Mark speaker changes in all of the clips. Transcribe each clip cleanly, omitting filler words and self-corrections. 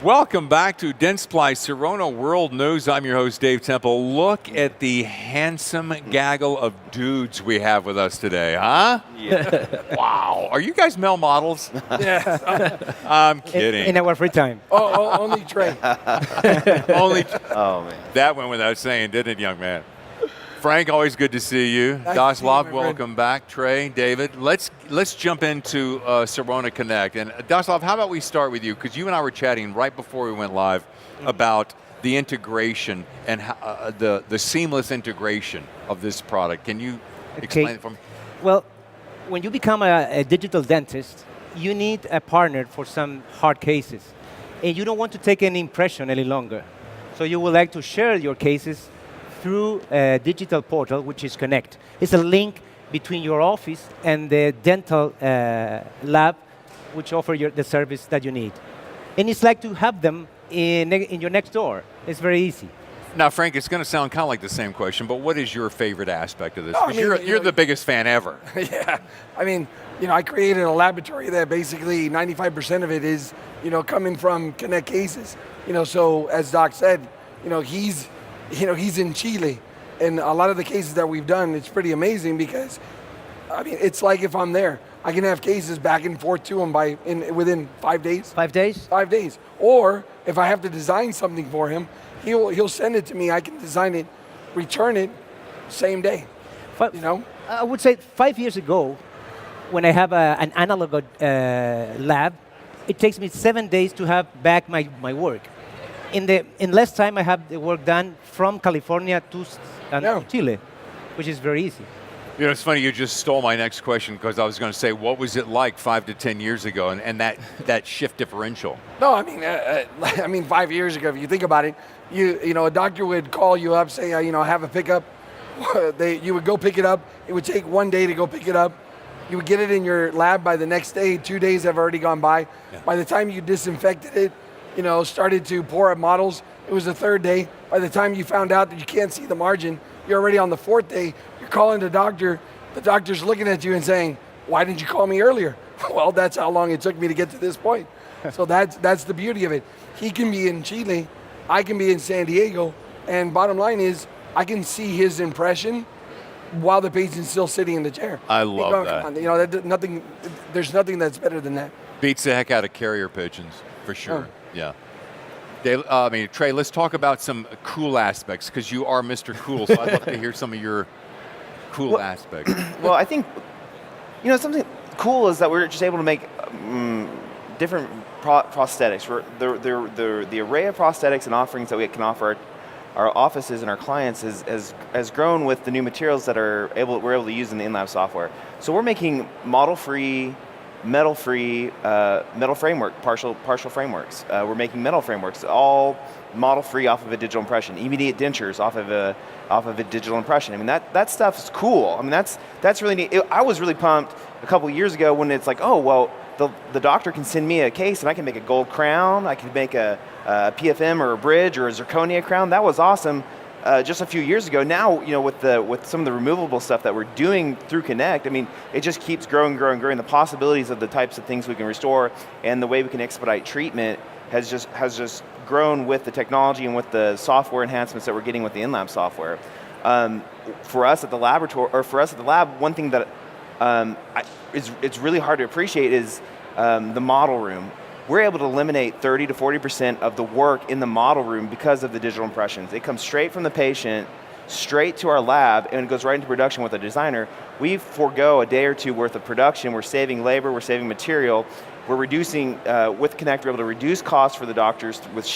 Speaker 1: Welcome back to Dentsply Sirona World News. I'm your host, Dave Temple. Look at the handsome gaggle of dudes we have with us today, huh?
Speaker 2: Yeah.
Speaker 1: Wow. Are you guys male models?
Speaker 2: Yes.
Speaker 1: I'm kidding.
Speaker 3: In our free time.
Speaker 2: Only Trey.
Speaker 1: Only
Speaker 4: Oh, man.
Speaker 1: that went without saying, didn't it, young man? Frank, always good to see you.
Speaker 2: Nice to see you,
Speaker 1: Daslav,
Speaker 2: my
Speaker 1: welcome back. Trey, David, let's jump into Sirona Connect. And Daslav, how about we start with you? Because you and I were chatting right before we went live about the integration and the seamless integration of this product. Can you explain it for me?
Speaker 3: Well, when you become a digital dentist, you need a partner for some hard cases. And you don't want to take any impression any longer. So you would like to share your cases through a digital portal, which is Connect. It's a link between your office and the dental lab, which offer the service that you need. And it's like to have them in your next door. It's very easy.
Speaker 1: Now, Frank, it's going to sound kind of like the same question, but what is your favorite aspect of this?
Speaker 2: No, I
Speaker 1: 'Cause
Speaker 2: mean,
Speaker 1: you're the biggest fan ever.
Speaker 2: Yeah. I mean, I created a laboratory that basically 95% of it is, coming from Connect cases. So as Doc said, he's in Chile, and a lot of the cases that we've done, it's pretty amazing because, it's like if I'm there, I can have cases back and forth to him within 5 days.
Speaker 3: 5 days?
Speaker 2: 5 days. Or if I have to design something for him, he'll send it to me. I can design it, return it, same day.
Speaker 3: I would say 5 years ago, when I have an analog lab, it takes me 7 days to have back my work. In less time, I have the work done from California to Chile, which is very easy.
Speaker 1: It's funny, you just stole my next question because I was going to say, what was it like 5 to 10 years ago and that shift differential?
Speaker 2: No, 5 years ago, if you think about it, a doctor would call you up, say, I have a pickup. You would go pick it up. It would take 1 day to go pick it up. You would get it in your lab by the next day. 2 days have already gone by. Yeah. By the time you disinfected it, started to pour up models, it was the third day. By the time you found out that you can't see the margin, you're already on the fourth day. You're calling the doctor's looking at you and saying, why didn't you call me earlier? Well, that's how long it took me to get to this point. So that's the beauty of it. He can be in Chile, I can be in San Diego, and bottom line is, I can see his impression while the patient's still sitting in the chair.
Speaker 1: I love that.
Speaker 2: There's nothing that's better than that.
Speaker 1: Beats the heck out of carrier pigeons, for sure. Yeah. Trey, let's talk about some cool aspects because you are Mr. Cool, so I'd love to hear some of your cool aspects.
Speaker 4: Well, I think, something cool is that we're just able to make different prosthetics. The array of prosthetics and offerings that we can offer our offices and our clients has grown with the new materials that we're able to use in the in-lab software. So we're making model-free, metal-free, metal framework, partial frameworks. We're making metal frameworks, all model-free off of a digital impression. Immediate dentures off of a digital impression. That stuff is cool. That's really neat. I was really pumped a couple of years ago when it's like, oh well, the doctor can send me a case and I can make a gold crown. I can make a PFM or a bridge or a zirconia crown. That was awesome. Just a few years ago. Now, with some of the removable stuff that we're doing through Connect, it just keeps growing. The possibilities of the types of things we can restore and the way we can expedite treatment has just grown with the technology and with the software enhancements that we're getting with the in-lab software. For us at the lab, one thing that it's really hard to appreciate is the model room. We're able to eliminate 30 to 40% of the work in the model room because of the digital impressions. It comes straight from the patient, straight to our lab, and it goes right into production with a designer. We forego a day or two worth of production. We're saving labor, we're saving material. We're reducing, with Connect, we're able to reduce costs for the doctors with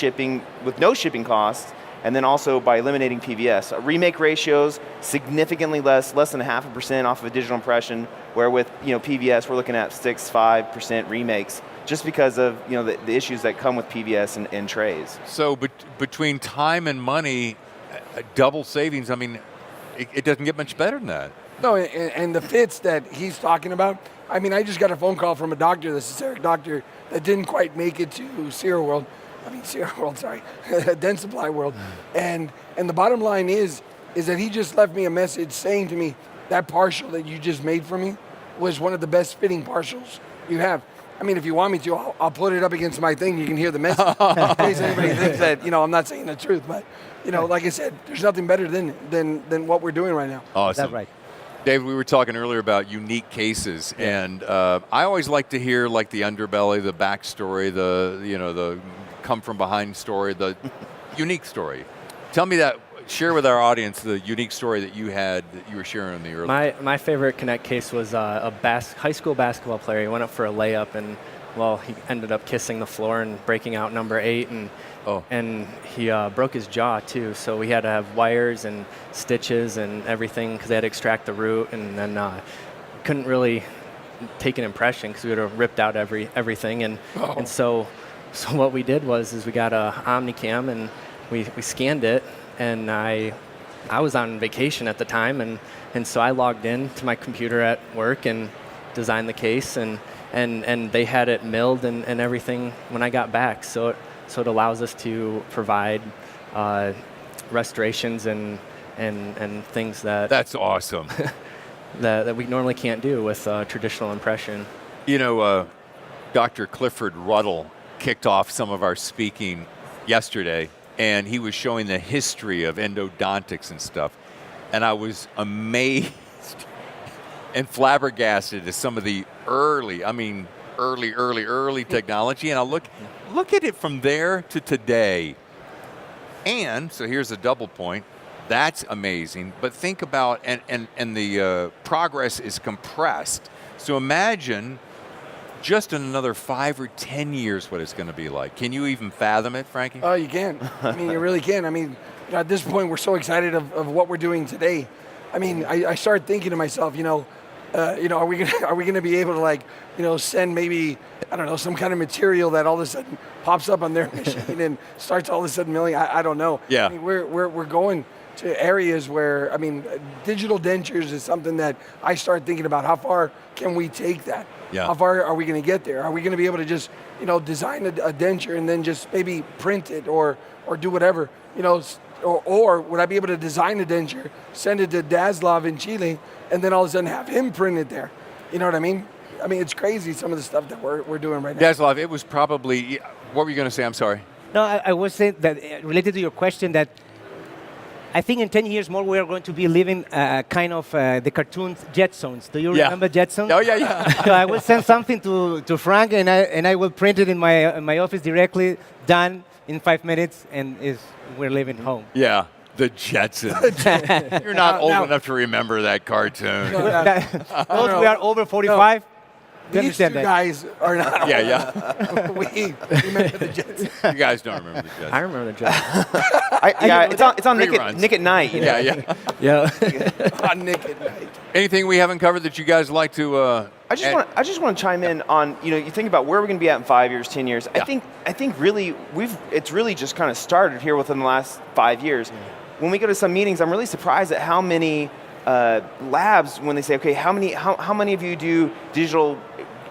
Speaker 4: no shipping costs, and then also by eliminating PVS. Remake ratios, significantly less than 0.5% off of a digital impression, where with PVS, we're looking at 6-5% remakes, just because of the issues that come with PVS and trays.
Speaker 1: So between time and money, double savings, it doesn't get much better than that.
Speaker 2: No, and the fits that he's talking about, I just got a phone call from a doctor, the cesarean doctor, that didn't quite make it to Dentsply World. And the bottom line is that he just left me a message saying to me, that partial that you just made for me was one of the best fitting partials you have. I mean, if you want me to, I'll put it up against my thing. You can hear the message. In case anybody thinks that, I'm not saying the truth. But, like I said, there's nothing better than what we're doing right now.
Speaker 1: Awesome.
Speaker 3: That's right.
Speaker 1: David, we were talking earlier about unique cases, and I always like to hear like the underbelly, the backstory, the come from behind story, the unique story. Tell me that. Share with our audience the unique story that you had that you were sharing in the early.
Speaker 5: My favorite Connect case was a high school basketball player. He went up for a layup, and he ended up kissing the floor and breaking out number 8, and he broke his jaw too. So we had to have wires and stitches and everything because they had to extract the root, and then couldn't really take an impression because we would have ripped out everything. And so what we did was we got a Omnicam and we scanned it. And I was on vacation at the time, and so I logged in to my computer at work and designed the case, and they had it milled and everything when I got back. So it allows us to provide restorations and things that
Speaker 1: That's awesome.
Speaker 5: that we normally can't do with traditional impression.
Speaker 1: Dr. Clifford Ruddle kicked off some of our speaking yesterday, and he was showing the history of endodontics and stuff. And I was amazed and flabbergasted at some of the early technology. And I look at it from there to today. And so here's a double point. That's amazing. But think about, and the progress is compressed. So imagine just in another 5 or 10 years what it's going to be like. Can you even fathom it, Frankie?
Speaker 2: Oh, you can. I mean, you really can. I mean, at this point, we're so excited of what we're doing today. I mean, I started thinking to myself, are we gonna be able to send maybe, I don't know, some kind of material that all of a sudden pops up on their machine and starts all of a sudden milling? I don't know.
Speaker 1: Yeah.
Speaker 2: I mean, we're going to areas where, I mean, digital dentures is something that I start thinking about. How far can we take that?
Speaker 1: Yeah.
Speaker 2: How far are we going to get there? Are we going to be able to just, design a denture and then just maybe print it or do whatever, or would I be able to design a denture, send it to Daslav in Chile, and then all of a sudden have him print it there? You know what I mean? I mean, it's crazy some of the stuff that we're doing right now.
Speaker 1: Daslav, it was probably, what were you going to say? I'm sorry.
Speaker 3: No, I was saying that related to your question that I think in 10 years more we are going to be living kind of the cartoon Jetsons. Do you remember Jetsons?
Speaker 1: Oh, yeah.
Speaker 3: So I will send something to Frank, and I will print it in my office directly, done in 5 minutes, and we're living home.
Speaker 1: Yeah, the Jetsons. You're not old enough to remember that cartoon.
Speaker 3: Those we are over 45.
Speaker 2: These two guys are not.
Speaker 1: Yeah.
Speaker 2: We remember the Jets.
Speaker 1: You guys don't remember the Jetsons.
Speaker 5: I remember the job.
Speaker 4: It's on
Speaker 1: Reruns.
Speaker 4: Nick at Night.
Speaker 1: Yeah.
Speaker 5: Yeah.
Speaker 2: On Nick at Night.
Speaker 1: Anything we haven't covered that you guys like to?
Speaker 4: I just want to chime in on, you think about where we're going to be at in 5 years, 10 years.
Speaker 1: Yeah.
Speaker 4: I think really it's really just kind of started here within the last 5 years. When we go to some meetings, I'm really surprised at how many labs, when they say, okay, how many of you do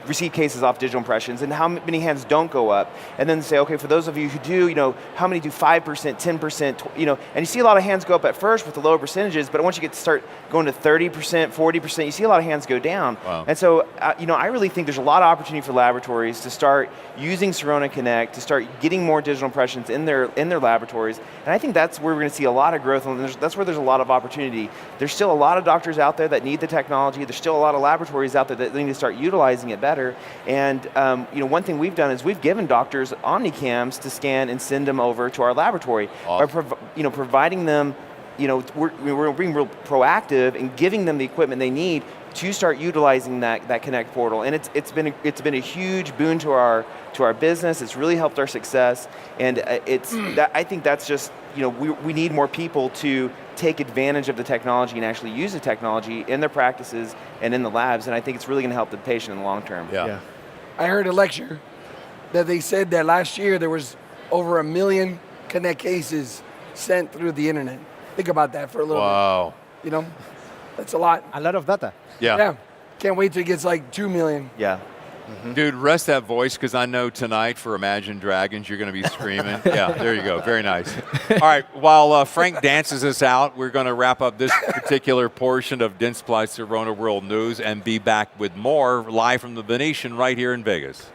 Speaker 4: receive cases off digital impressions, and how many hands don't go up, and then say, okay, for those of you who do, how many do 5%, 10%, and you see a lot of hands go up at first with the lower percentages, but once you get to start going to 30%, 40%, you see a lot of hands go down.
Speaker 1: Wow.
Speaker 4: And so, I really think there's a lot of opportunity for laboratories to start using Sirona Connect, to start getting more digital impressions in their laboratories, and I think that's where we're going to see a lot of growth, and that's where there's a lot of opportunity. There's still a lot of doctors out there that need the technology. There's still a lot of laboratories out there that need to start utilizing it better. And one thing we've done is we've given doctors Omnicams to scan and send them over to our laboratory.
Speaker 1: Awesome.
Speaker 4: By providing them, we're being real proactive and giving them the equipment they need to start utilizing that Connect portal. And it's been a huge boon to our business. It's really helped our success. And I think that's just, we need more people to take advantage of the technology and actually use the technology in their practices and in the labs, and I think it's really going to help the patient in the long term.
Speaker 1: Yeah.
Speaker 2: I heard a lecture that they said that last year there was over 1 million Connect cases sent through the internet. Think about that for a little
Speaker 1: Wow.
Speaker 2: bit. That's a lot.
Speaker 3: A lot of data.
Speaker 1: Yeah.
Speaker 2: Can't wait till it gets like 2 million.
Speaker 4: Yeah.
Speaker 1: Dude, rest that voice, because I know tonight for Imagine Dragons you're going to be screaming. Yeah, there you go. Very nice. All right, while Frank dances us out, we're going to wrap up this particular portion of Dentsply Sirona World News and be back with more live from the Venetian right here in Vegas.